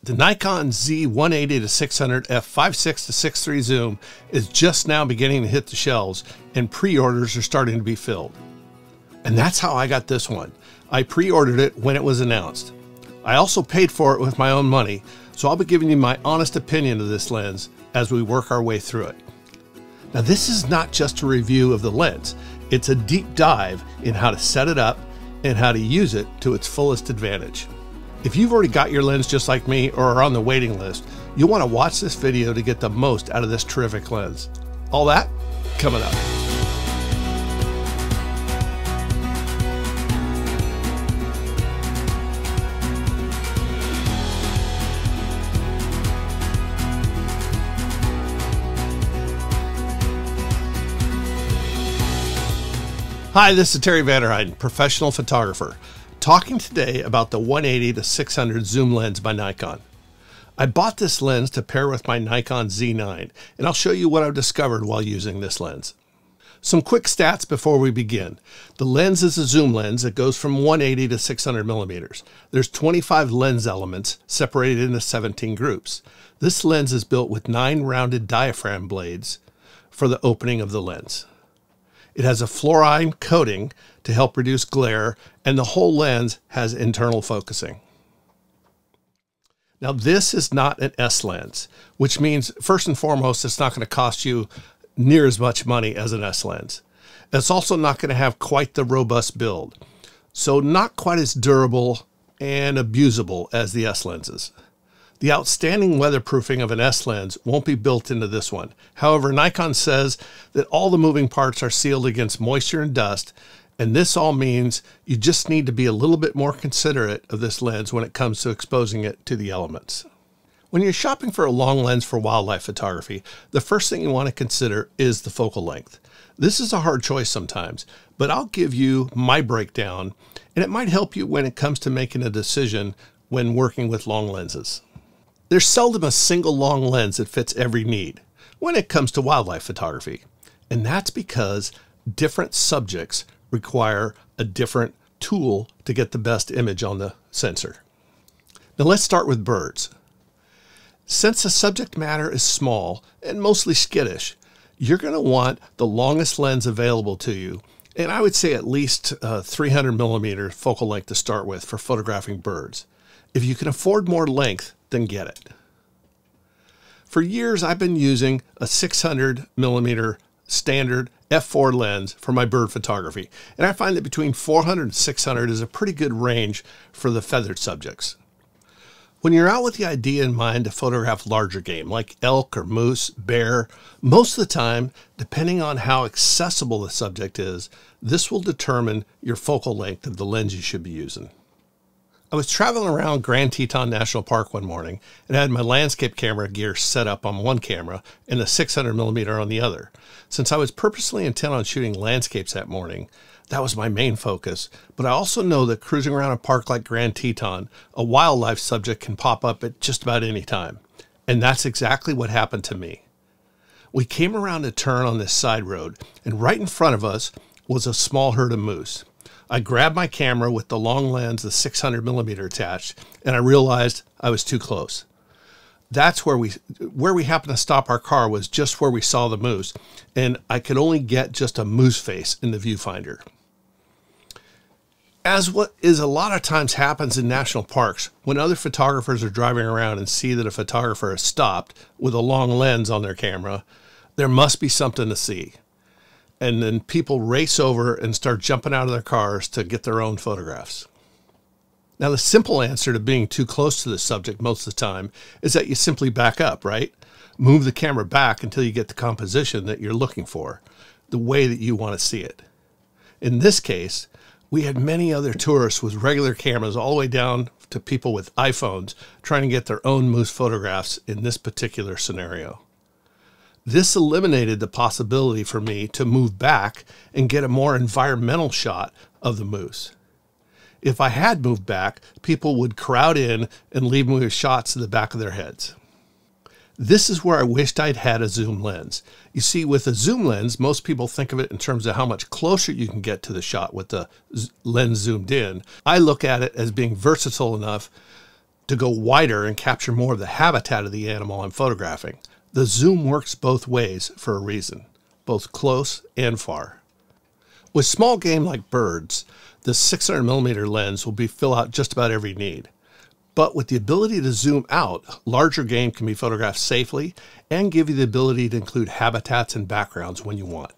The Nikon Z 180-600 f/5.6-6.3 zoom is just now beginning to hit the shelves, and pre-orders are starting to be filled. And that's how I got this one. I pre-ordered it when it was announced. I also paid for it with my own money, so I'll be giving you my honest opinion of this lens as we work our way through it. Now, this is not just a review of the lens. It's a deep dive in how to set it up and how to use it to its fullest advantage. If you've already got your lens just like me or are on the waiting list, you'll want to watch this video to get the most out of this terrific lens. All that coming up. Hi, this is Terry Vanderheiden, professional photographer, talking today about the 180-600 zoom lens by Nikon. I bought this lens to pair with my Nikon Z9, and I'll show you what I've discovered while using this lens. Some quick stats before we begin. The lens is a zoom lens that goes from 180 to 600 millimeters. There's 25 lens elements separated into 17 groups. This lens is built with 9 rounded diaphragm blades for the opening of the lens. It has a fluorine coating to help reduce glare, and the whole lens has internal focusing. Now, this is not an S lens, which means first and foremost, it's not going to cost you near as much money as an S lens. It's also not going to have quite the robust build, so not quite as durable and abusable as the S lenses. The outstanding weatherproofing of an S lens won't be built into this one. However, Nikon says that all the moving parts are sealed against moisture and dust, and this all means you just need to be a little bit more considerate of this lens when it comes to exposing it to the elements. When you're shopping for a long lens for wildlife photography, the first thing you want to consider is the focal length. This is a hard choice sometimes, but I'll give you my breakdown, and it might help you when it comes to making a decision when working with long lenses. There's seldom a single long lens that fits every need when it comes to wildlife photography, and that's because different subjects require a different tool to get the best image on the sensor. Now let's start with birds. Since the subject matter is small and mostly skittish, you're going to want the longest lens available to you, and I would say at least 300 millimeter focal length to start with for photographing birds. If you can afford more length, then get it. For years, I've been using a 600 millimeter standard f4 lens for my bird photography, and I find that between 400 and 600 is a pretty good range for the feathered subjects. When you're out with the idea in mind to photograph larger game like elk or moose, bear, most of the time, depending on how accessible the subject is, this will determine your focal length of the lens you should be using. I was traveling around Grand Teton National Park one morning and had my landscape camera gear set up on one camera and the 600 millimeter on the other. Since I was purposely intent on shooting landscapes that morning, that was my main focus, but I also know that cruising around a park like Grand Teton, a wildlife subject can pop up at just about any time. And that's exactly what happened to me. We came around a turn on this side road, and right in front of us was a small herd of moose. I grabbed my camera with the long lens, the 600 millimeter attached, and I realized I was too close. That's where we happened to stop our car was just where we saw the moose, and I could only get just a moose face in the viewfinder. As what is a lot of times happens in national parks, when other photographers are driving around and see that a photographer has stopped with a long lens on their camera, there must be something to see. And then people race over and start jumping out of their cars to get their own photographs. Now, the simple answer to being too close to the subject most of the time is that you simply back up, right? Move the camera back until you get the composition that you're looking for, the way that you want to see it. In this case, we had many other tourists with regular cameras all the way down to people with iPhones trying to get their own moose photographs in this particular scenario. This eliminated the possibility for me to move back and get a more environmental shot of the moose. If I had moved back, people would crowd in and leave me with shots of the back of their heads. This is where I wished I'd had a zoom lens. You see, with a zoom lens, most people think of it in terms of how much closer you can get to the shot with the lens zoomed in. I look at it as being versatile enough to go wider and capture more of the habitat of the animal I'm photographing. The zoom works both ways for a reason, both close and far. With small game like birds, the 600mm lens will fill out just about every need. But with the ability to zoom out, larger game can be photographed safely and give you the ability to include habitats and backgrounds when you want.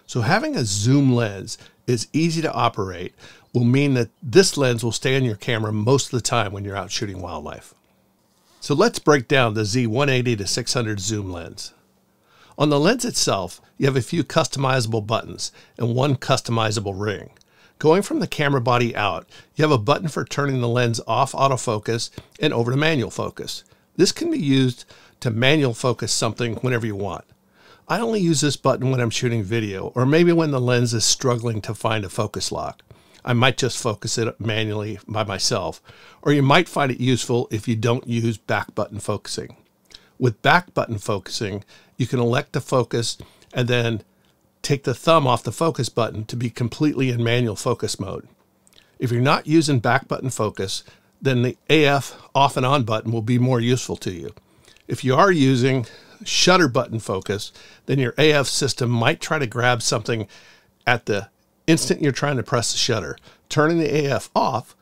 So having a zoom lens is easy to operate will mean that this lens will stay on your camera most of the time when you're out shooting wildlife. So let's break down the Z 180-600 zoom lens. On the lens itself, you have a few customizable buttons and one customizable ring. Going from the camera body out, you have a button for turning the lens off autofocus and over to manual focus. This can be used to manual focus something whenever you want. I only use this button when I'm shooting video, or maybe when the lens is struggling to find a focus lock. I might just focus it manually by myself, or you might find it useful if you don't use back button focusing. With back button focusing, you can elect to focus and then take the thumb off the focus button to be completely in manual focus mode. If you're not using back button focus, then the AF off and on button will be more useful to you. If you are using shutter button focus, then your AF system might try to grab something at the instant you're trying to press the shutter. Turning the AF off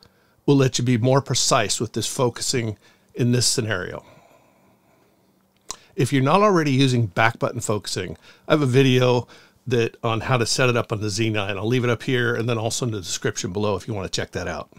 will let you be more precise with this focusing in this scenario. If you're not already using back button focusing, I have a video on how to set it up on the Z9. I'll leave it up here and then also in the description below if you want to check that out.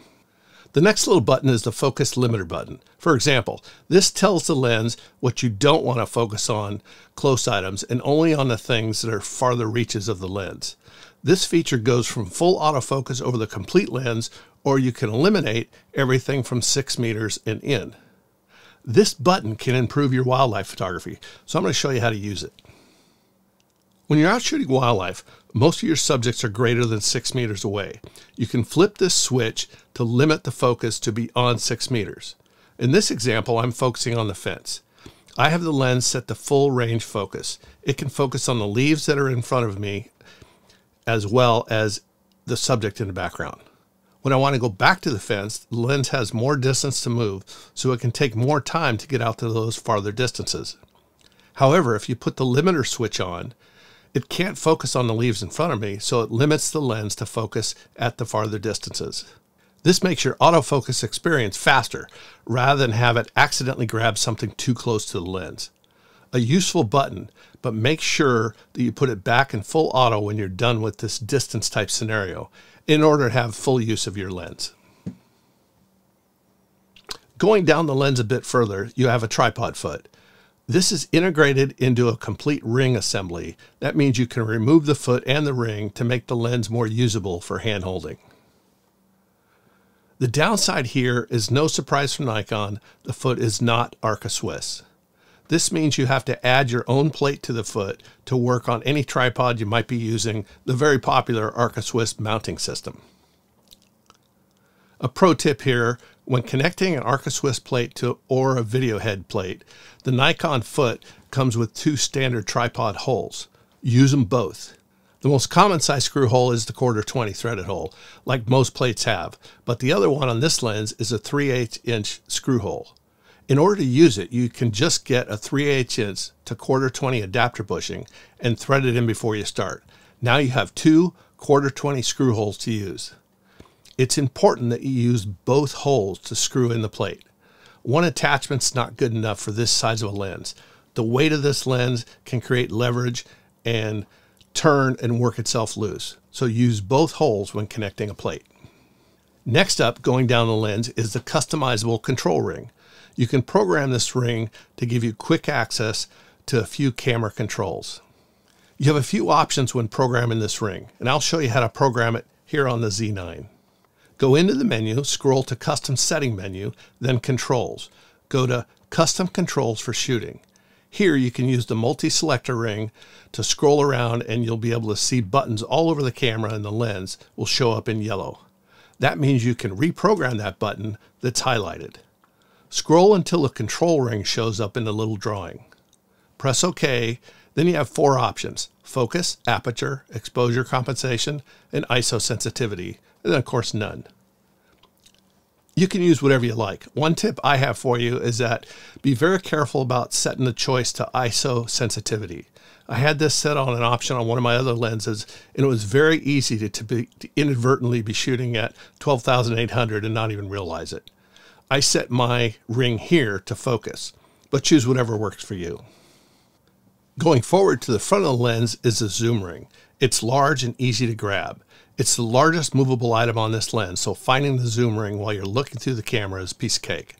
The next little button is the focus limiter button. For example, this tells the lens what you don't want to focus on close items and only on the things that are farther reaches of the lens. This feature goes from full autofocus over the complete lens, or you can eliminate everything from 6 meters and in. This button can improve your wildlife photography, so I'm going to show you how to use it. When you're out shooting wildlife, most of your subjects are greater than 6 meters away. You can flip this switch to limit the focus to beyond 6 meters. In this example, I'm focusing on the fence. I have the lens set to full range focus. It can focus on the leaves that are in front of me as well as the subject in the background. When I want to go back to the fence, the lens has more distance to move, so it can take more time to get out to those farther distances. However, if you put the limiter switch on, it can't focus on the leaves in front of me, so it limits the lens to focus at the farther distances. This makes your autofocus experience faster, rather than have it accidentally grab something too close to the lens. A useful button, but make sure that you put it back in full auto when you're done with this distance type scenario in order to have full use of your lens. Going down the lens a bit further, you have a tripod foot. This is integrated into a complete ring assembly. That means you can remove the foot and the ring to make the lens more usable for hand holding. The downside here is no surprise from Nikon, the foot is not Arca Swiss. This means you have to add your own plate to the foot to work on any tripod you might be using the very popular Arca Swiss mounting system. A pro tip here, when connecting an Arca Swiss plate or a video head plate, the Nikon foot comes with 2 standard tripod holes. Use them both. The most common size screw hole is the 1/4-20 threaded hole, like most plates have, but the other one on this lens is a 3/8 inch screw hole. In order to use it, you can just get a 3/8 inch to 1/4-20 adapter bushing and thread it in before you start. Now you have 2 1/4-20 screw holes to use. It's important that you use both holes to screw in the plate. One attachment's not good enough for this size of a lens. The weight of this lens can create leverage and turn and work itself loose. So use both holes when connecting a plate. Next up, going down the lens, is the customizable control ring. You can program this ring to give you quick access to a few camera controls. You have a few options when programming this ring, and I'll show you how to program it here on the Z9. Go into the menu, scroll to Custom Setting menu, then Controls. Go to Custom Controls for shooting. Here you can use the multi-selector ring to scroll around and you'll be able to see buttons all over the camera and the lens will show up in yellow. That means you can reprogram that button that's highlighted. Scroll until the control ring shows up in the little drawing. Press OK, then you have 4 options: focus, aperture, exposure compensation, and ISO sensitivity, and then of course none. You can use whatever you like. One tip I have for you is that be very careful about setting the choice to ISO sensitivity. I had this set on an option on one of my other lenses, and it was very easy to inadvertently be shooting at 12,800 and not even realize it. I set my ring here to focus, but choose whatever works for you. Going forward to the front of the lens is the zoom ring. It's large and easy to grab. It's the largest movable item on this lens, so finding the zoom ring while you're looking through the camera is a piece of cake.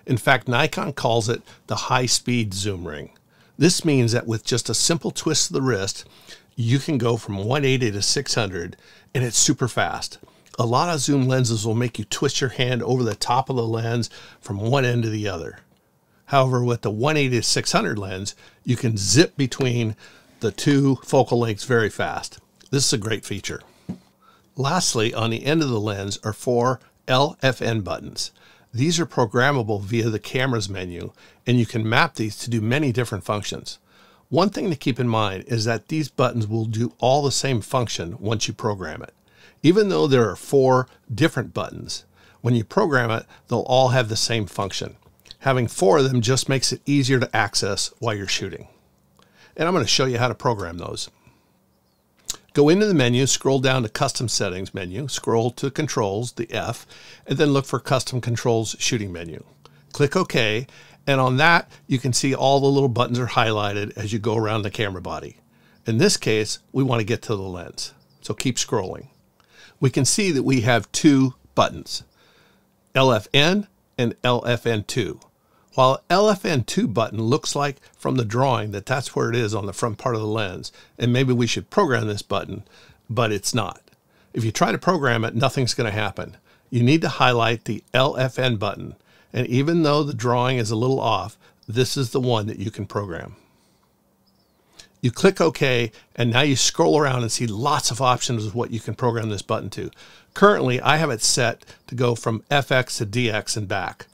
In fact, Nikon calls it the high-speed zoom ring. This means that with just a simple twist of the wrist, you can go from 180 to 600, and it's super fast. A lot of zoom lenses will make you twist your hand over the top of the lens from one end to the other. However, with the 180 to 600 lens, you can zip between the two focal lengths very fast. This is a great feature. Lastly, on the end of the lens are 4 LFN buttons. These are programmable via the camera's menu, and you can map these to do many different functions. One thing to keep in mind is that these buttons will do all the same function once you program it. Even though there are 4 different buttons, when you program it, they'll all have the same function. Having 4 of them just makes it easier to access while you're shooting. And I'm going to show you how to program those. Go into the menu, scroll down to Custom Settings menu, scroll to Controls, the F, and then look for Custom Controls Shooting menu. Click OK, and on that you can see all the little buttons are highlighted as you go around the camera body. In this case, we want to get to the lens, so keep scrolling. We can see that we have 2 buttons, LFN and LFN2. While LFN2 button looks like from the drawing that that's where it is on the front part of the lens, and maybe we should program this button, but it's not. If you try to program it, nothing's going to happen. You need to highlight the LFN button, and even though the drawing is a little off, this is the one that you can program. You click OK, and now you scroll around and see lots of options of what you can program this button to. Currently, I have it set to go from FX to DX and back.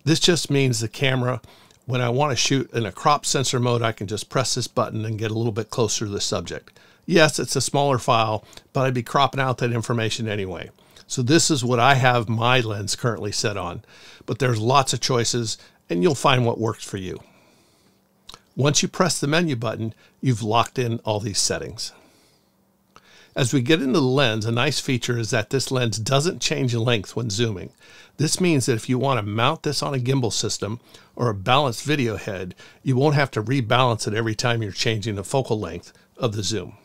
This just means the camera, when I want to shoot in a crop sensor mode, I can just press this button and get a little bit closer to the subject. Yes, it's a smaller file, but I'd be cropping out that information anyway. So this is what I have my lens currently set on, but there's lots of choices and you'll find what works for you. Once you press the menu button, you've locked in all these settings. As we get into the lens, a nice feature is that this lens doesn't change length when zooming. This means that if you want to mount this on a gimbal system or a balanced video head, you won't have to rebalance it every time you're changing the focal length of the zoom.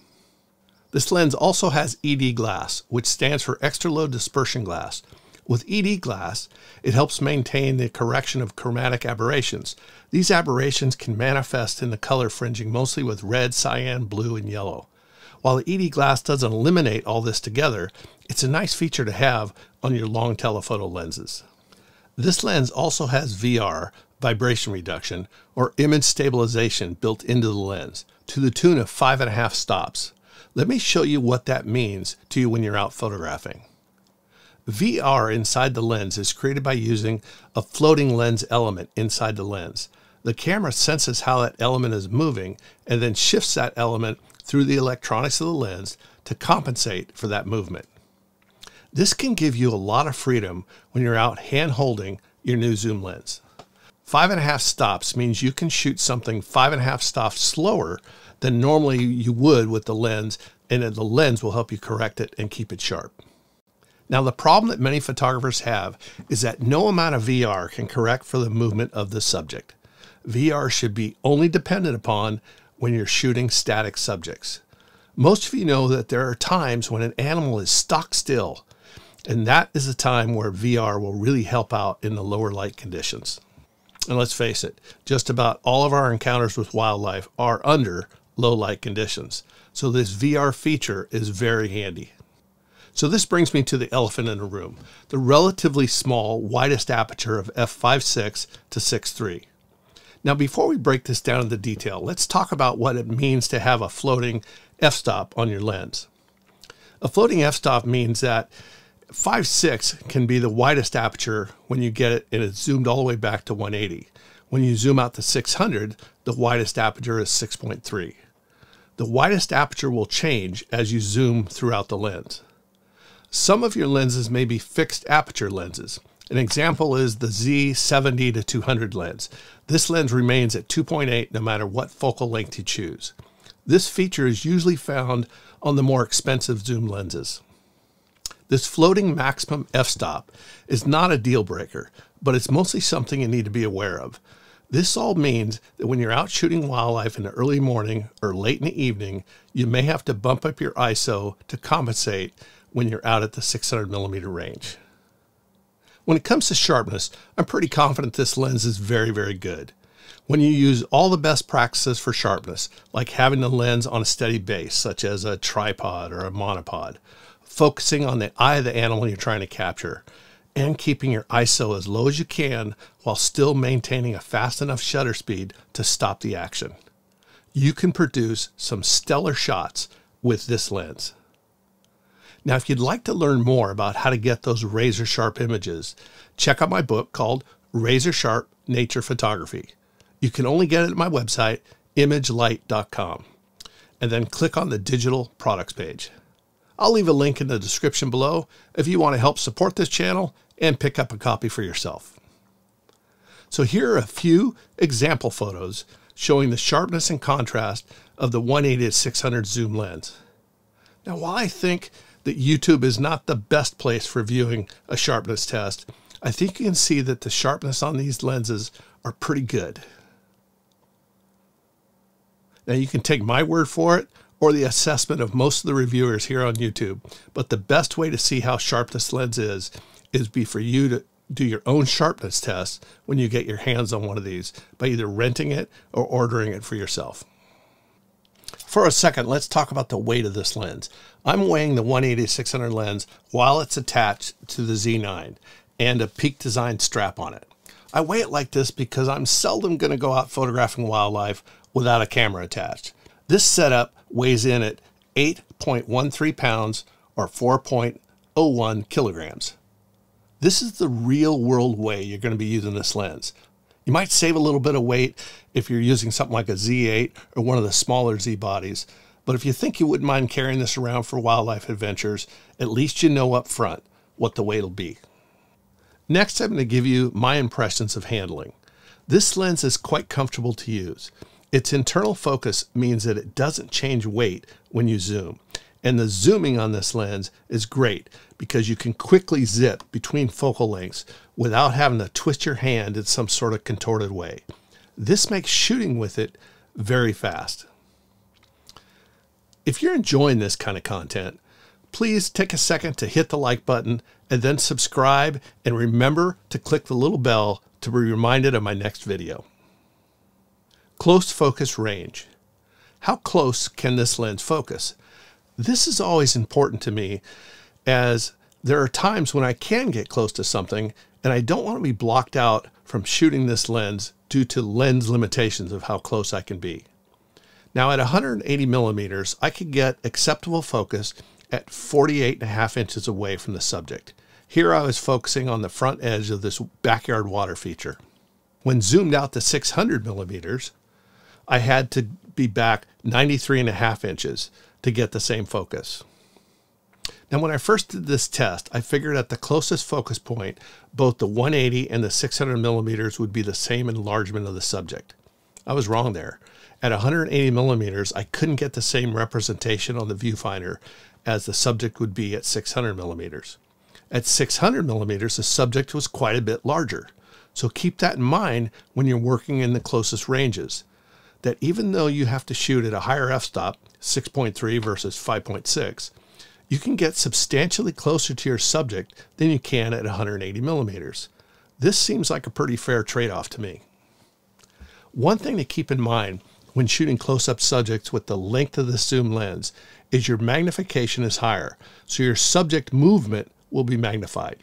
This lens also has ED glass, which stands for extra low dispersion glass. With ED glass, it helps maintain the correction of chromatic aberrations. These aberrations can manifest in the color fringing mostly with red, cyan, blue, and yellow. While the ED glass doesn't eliminate all this together, it's a nice feature to have on your long telephoto lenses. This lens also has VR, vibration reduction, or image stabilization built into the lens to the tune of 5.5 stops. Let me show you what that means to you when you're out photographing. VR inside the lens is created by using a floating lens element inside the lens. The camera senses how that element is moving and then shifts that element through the electronics of the lens to compensate for that movement. This can give you a lot of freedom when you're out hand-holding your new zoom lens. 5.5 stops means you can shoot something 5.5 stops slower than normally you would with the lens, and the lens will help you correct it and keep it sharp. Now, the problem that many photographers have is that no amount of VR can correct for the movement of the subject. VR should be only dependent upon when you're shooting static subjects. Most of you know that there are times when an animal is stock still, and that is a time where VR will really help out in the lower light conditions. And let's face it, just about all of our encounters with wildlife are under low light conditions. So this VR feature is very handy. So this brings me to the elephant in the room, the relatively small, widest aperture of f5.6 to 6.3. Now, before we break this down into detail, let's talk about what it means to have a floating f-stop on your lens. A floating f-stop means that 5.6 can be the widest aperture when you get it and it's zoomed all the way back to 180. When you zoom out to 600, the widest aperture is 6.3. The widest aperture will change as you zoom throughout the lens. Some of your lenses may be fixed aperture lenses, An example is the Z 70-200 lens. This lens remains at 2.8 no matter what focal length you choose. This feature is usually found on the more expensive zoom lenses. This floating maximum f-stop is not a deal breaker, but it's mostly something you need to be aware of. This all means that when you're out shooting wildlife in the early morning or late in the evening, you may have to bump up your ISO to compensate when you're out at the 600mm range. When it comes to sharpness, I'm pretty confident this lens is very, very good. When you use all the best practices for sharpness, like having the lens on a steady base, such as a tripod or a monopod, focusing on the eye of the animal you're trying to capture, and keeping your ISO as low as you can while still maintaining a fast enough shutter speed to stop the action, you can produce some stellar shots with this lens. Now, if you'd like to learn more about how to get those razor sharp images, check out my book called Razor Sharp Nature Photography. You can only get it at my website, imagelight.com, and then click on the digital products page. I'll leave a link in the description below if you want to help support this channel and pick up a copy for yourself. So here are a few example photos showing the sharpness and contrast of the 180-600 zoom lens. Now, while I think that YouTube is not the best place for viewing a sharpness test, I think you can see that the sharpness on these lenses are pretty good. Now, you can take my word for it or the assessment of most of the reviewers here on YouTube, but the best way to see how sharp this lens is for you to do your own sharpness test when you get your hands on one of these by either renting it or ordering it for yourself. For a second, let's talk about the weight of this lens. I'm weighing the 180-600 lens while it's attached to the Z9 and a Peak Design strap on it. I weigh it like this because I'm seldom going to go out photographing wildlife without a camera attached. This setup weighs in at 8.13 pounds or 4.01 kilograms. This is the real world way you're going to be using this lens. You might save a little bit of weight if you're using something like a Z8 or one of the smaller Z bodies, but if you think you wouldn't mind carrying this around for wildlife adventures, at least you know up front what the weight will be. Next, I'm going to give you my impressions of handling. This lens is quite comfortable to use. Its internal focus means that it doesn't change weight when you zoom. And the zooming on this lens is great because you can quickly zip between focal lengths without having to twist your hand in some sort of contorted way. This makes shooting with it very fast. If you're enjoying this kind of content, please take a second to hit the like button and then subscribe, and remember to click the little bell to be reminded of my next video. Close focus range. How close can this lens focus? This is always important to me, as there are times when I can get close to something and I don't want to be blocked out from shooting this lens due to lens limitations of how close I can be. Now, at 180 millimeters, I could get acceptable focus at 48.5 inches away from the subject. Here I was focusing on the front edge of this backyard water feature. When zoomed out to 600 millimeters, I had to be back 93.5 inches to get the same focus. Now, when I first did this test, I figured at the closest focus point, both the 180 and the 600 millimeters would be the same enlargement of the subject. I was wrong there. At 180 millimeters, I couldn't get the same representation on the viewfinder as the subject would be at 600 millimeters. At 600 millimeters, the subject was quite a bit larger. So keep that in mind when you're working in the closest ranges, that even though you have to shoot at a higher f-stop, 6.3 versus 5.6, you can get substantially closer to your subject than you can at 180 millimeters. This seems like a pretty fair trade-off to me. One thing to keep in mind when shooting close-up subjects with the length of the zoom lens is your magnification is higher, so your subject movement will be magnified.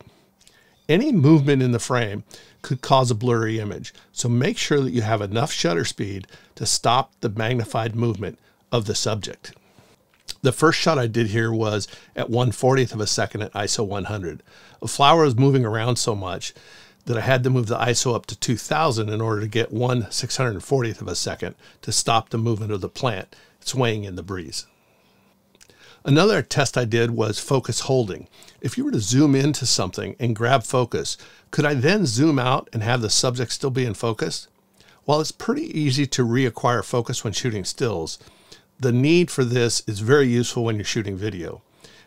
Any movement in the frame could cause a blurry image, so make sure that you have enough shutter speed to stop the magnified movement of the subject. The first shot I did here was at 1/40th of a second at ISO 100. A flower was moving around so much that I had to move the ISO up to 2000 in order to get 1/640th of a second to stop the movement of the plant swaying in the breeze. Another test I did was focus holding. If you were to zoom into something and grab focus, could I then zoom out and have the subject still be in focus? While it's pretty easy to reacquire focus when shooting stills, the need for this is very useful when you're shooting video,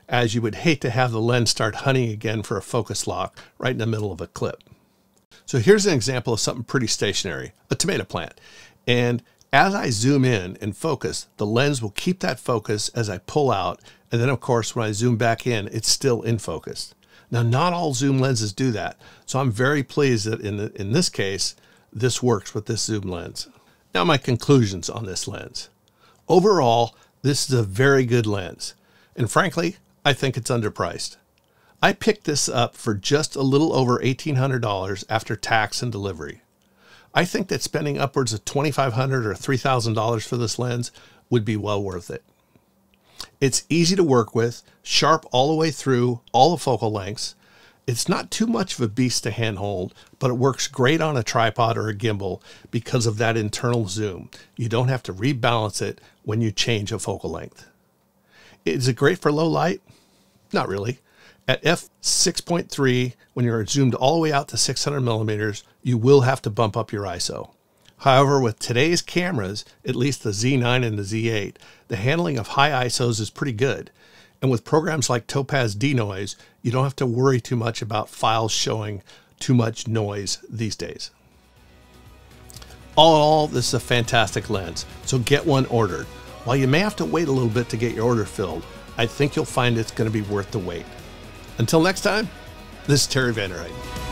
as you would hate to have the lens start hunting again for a focus lock right in the middle of a clip. So here's an example of something pretty stationary, a tomato plant. And as I zoom in and focus, the lens will keep that focus as I pull out. And then of course, when I zoom back in, it's still in focus. Now, not all zoom lenses do that. So I'm very pleased that in this case, this works with this zoom lens. Now my conclusions on this lens. Overall, this is a very good lens. And frankly, I think it's underpriced. I picked this up for just a little over $1,800 after tax and delivery. I think that spending upwards of $2,500 or $3,000 for this lens would be well worth it. It's easy to work with, sharp all the way through all the focal lengths. It's not too much of a beast to handhold, but it works great on a tripod or a gimbal because of that internal zoom. You don't have to rebalance it when you change a focal length. Is it great for low light? Not really. At f6.3, when you're zoomed all the way out to 600 millimeters, you will have to bump up your ISO. However, with today's cameras, at least the Z9 and the Z8, the handling of high ISOs is pretty good. And with programs like Topaz Denoise, you don't have to worry too much about files showing too much noise these days. All in all, this is a fantastic lens, so get one ordered. While you may have to wait a little bit to get your order filled, I think you'll find it's going to be worth the wait. Until next time, this is Terry Vanderheyden.